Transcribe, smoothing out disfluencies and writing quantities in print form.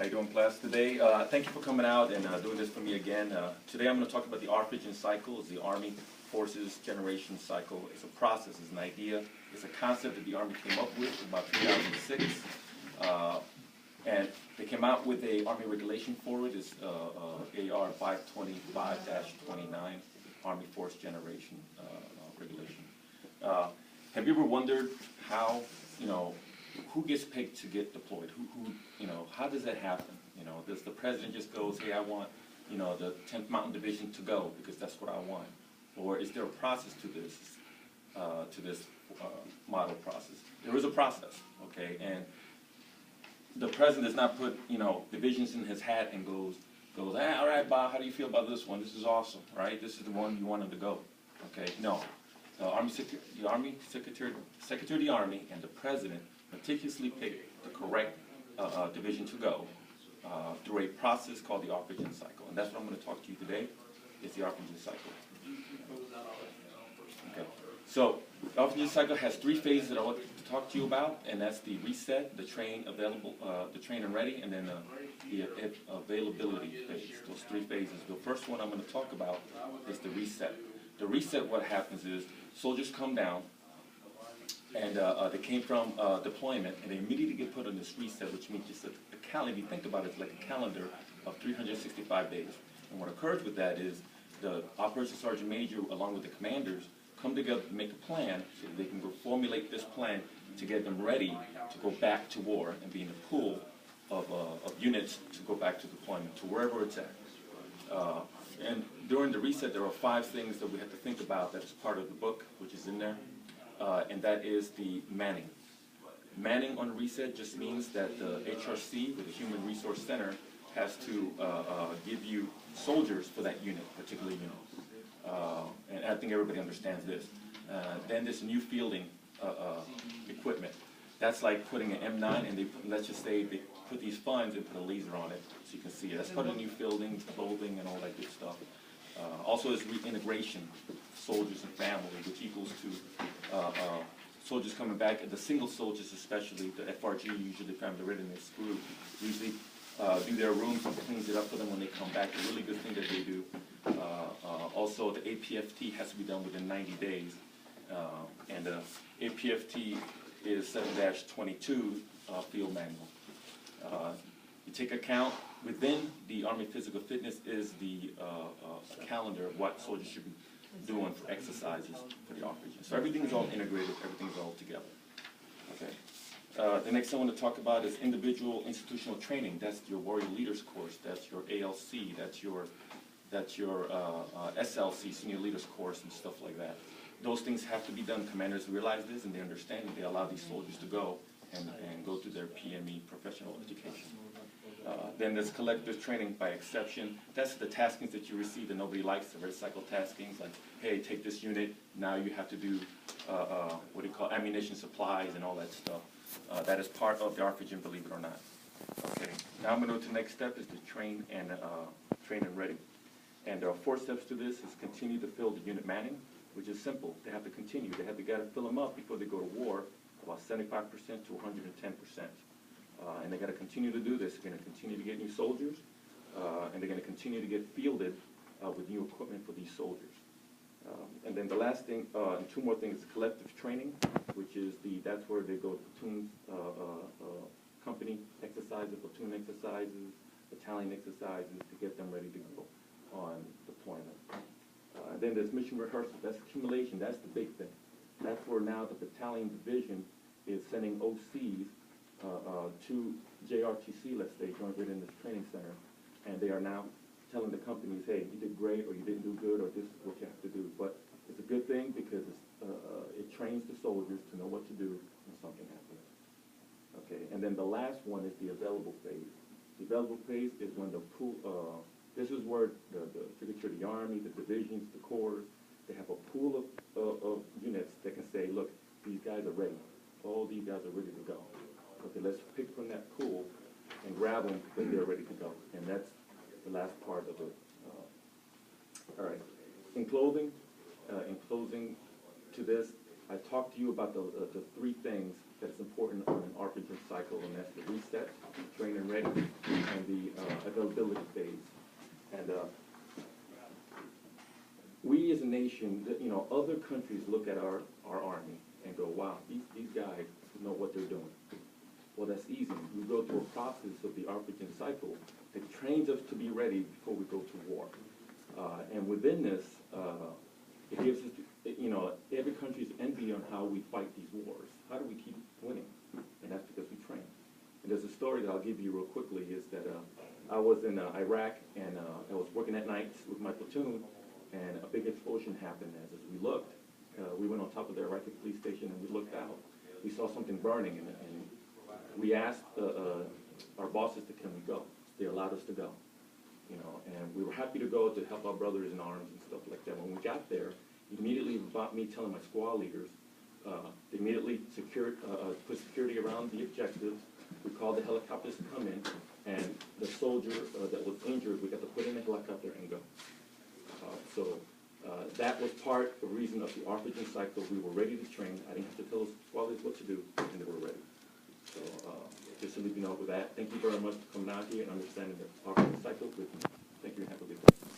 How you doing, class, today? Thank you for coming out and doing this for me again. Today I'm going to talk about the ARFORGEN cycle. It's the Army Forces Generation Cycle. It's a process, it's an idea, it's a concept that the Army came up with in about 2006. And they came out with a Army regulation for it. It's AR 525-29, Army Force Generation regulation. Have you ever wondered how, who gets picked to get deployed? How does that happen? Does the president just goes, hey, I want, the 10th Mountain Division to go because that's what I want? Or is there a process to this model process? There is a process, okay? And the president does not put, divisions in his hat and goes, all right, Bob, how do you feel about this one? This is awesome, right? This is the one you want him to go, okay? No. The Army Secretary of the Army and the President meticulously pick the correct division to go through a process called the ARFORGEN cycle. And that's what I'm going to talk to you today, is the ARFORGEN cycle. Okay. So the ARFORGEN cycle has 3 phases that I want to talk to you about, and that's the reset, the train and ready, and then the availability phase. Those 3 phases. The first one I'm going to talk about is the reset. The reset, what happens is soldiers come down, and they came from deployment, and they immediately get put on this reset, which means just a calendar. If you think about it, it's like a calendar of 365 days. And what occurs with that is the Operations Sergeant Major, along with the commanders, come together to make a plan so that they can formulate this plan to get them ready to go back to war and be in a pool of units to go back to deployment, to wherever it's at. And during the reset, there are 5 things that we have to think about that's part of the book, which is in there, and that is the manning. Manning on reset just means that the HRC, or the Human Resource Center, has to give you soldiers for that unit, particular unit. And I think everybody understands this. Then this new fielding equipment. That's like putting an M9, and let's just say they put these funds and put a laser on it so you can see it. That's part of new fielding, clothing, and all that good stuff. Also, there's reintegration, soldiers and family, which equals to soldiers coming back, and the single soldiers especially, the FRG, usually Family Readiness Group, usually do their rooms and cleans it up for them when they come back. A really good thing that they do. Also, the APFT has to be done within 90 days, and APFT is 7-22 field manual. You take account within the Army Physical Fitness is the calendar of what soldiers should be doing for exercises for the ARFORGEN. So everything is all integrated, everything is all together. Okay. The next thing I want to talk about is individual institutional training. That's your Warrior Leaders course. That's your ALC. That's your SLC, Senior Leaders course, and stuff like that. Those things have to be done. Commanders realize this and they understand it. They allow these soldiers to go and go through their PME, professional education. Then there's collective training by exception. That's the taskings that you receive that nobody likes, the red cycle taskings, like, hey, take this unit, now you have to do, what do you call, ammunition supplies and all that stuff. That is part of the ARFORGEN, believe it or not. Okay, now I'm going to go to the next step, is the train and ready. And there are 4 steps to this, is continue to fill the unit manning, which is simple. They have to continue. They have to gotta fill them up before they go to war, about 75% to 110%. And they got to continue to do this. They're going to continue to get new soldiers, and they're going to continue to get fielded with new equipment for these soldiers. And then the last thing, and 2 more things, collective training, which is that's where they go to platoon, company exercises, platoon exercises, battalion exercises to get them ready to go on deployment. Then there's mission rehearsal. That's accumulation. That's the big thing. That's where now the battalion division is sending OCs to JRTC, let's say, Joint Readiness Training Center, and they are now telling the companies, hey, you did great, or you didn't do good, or this is what you have to do. But it's a good thing because it trains the soldiers to know what to do when something happens. Okay, and then the last one is the available phase. The available phase is when the pool, this is where the Secretary of the Army, the divisions, the corps, they have a pool of units that can say, look, these guys are ready. All these guys are ready to go. Okay, let's pick from that pool and grab them because they're ready to go. And that's the last part of it. All right. In closing to this, I talked to you about the three things that is important on an ARFORGEN cycle, and that's the reset, train and ready, and the availability phase. And we as a nation, other countries look at our Army and go, wow, these guys know what they're doing. Well, that's easy. We go through a process of the ARFORGEN cycle that trains us to be ready before we go to war. And within this, it gives us, every country's envy on how we fight these wars. How do we keep winning? And that's because we train. And there's a story that I'll give you real quickly, is that I was in Iraq, and I was working at night with my platoon, and a big explosion happened. As we looked, we went on top of the Iraqi police station, and we looked out. We saw something burning, and we asked our bosses to, can we go? They allowed us to go. And we were happy to go to help our brothers in arms and stuff like that. When we got there, immediately without me telling my squad leaders, they immediately put security around the objectives. We called the helicopters to come in, and the soldier that was injured, we got to put in the helicopter and go. So that was part of the reason of the ARFORGEN cycle. We were ready to train. I didn't have to tell the squad leaders what to do, and they were ready. So just to leave you know with that, thank you very much for coming out here and understanding the ARFORGEN cycle with me. Thank you and have a good day.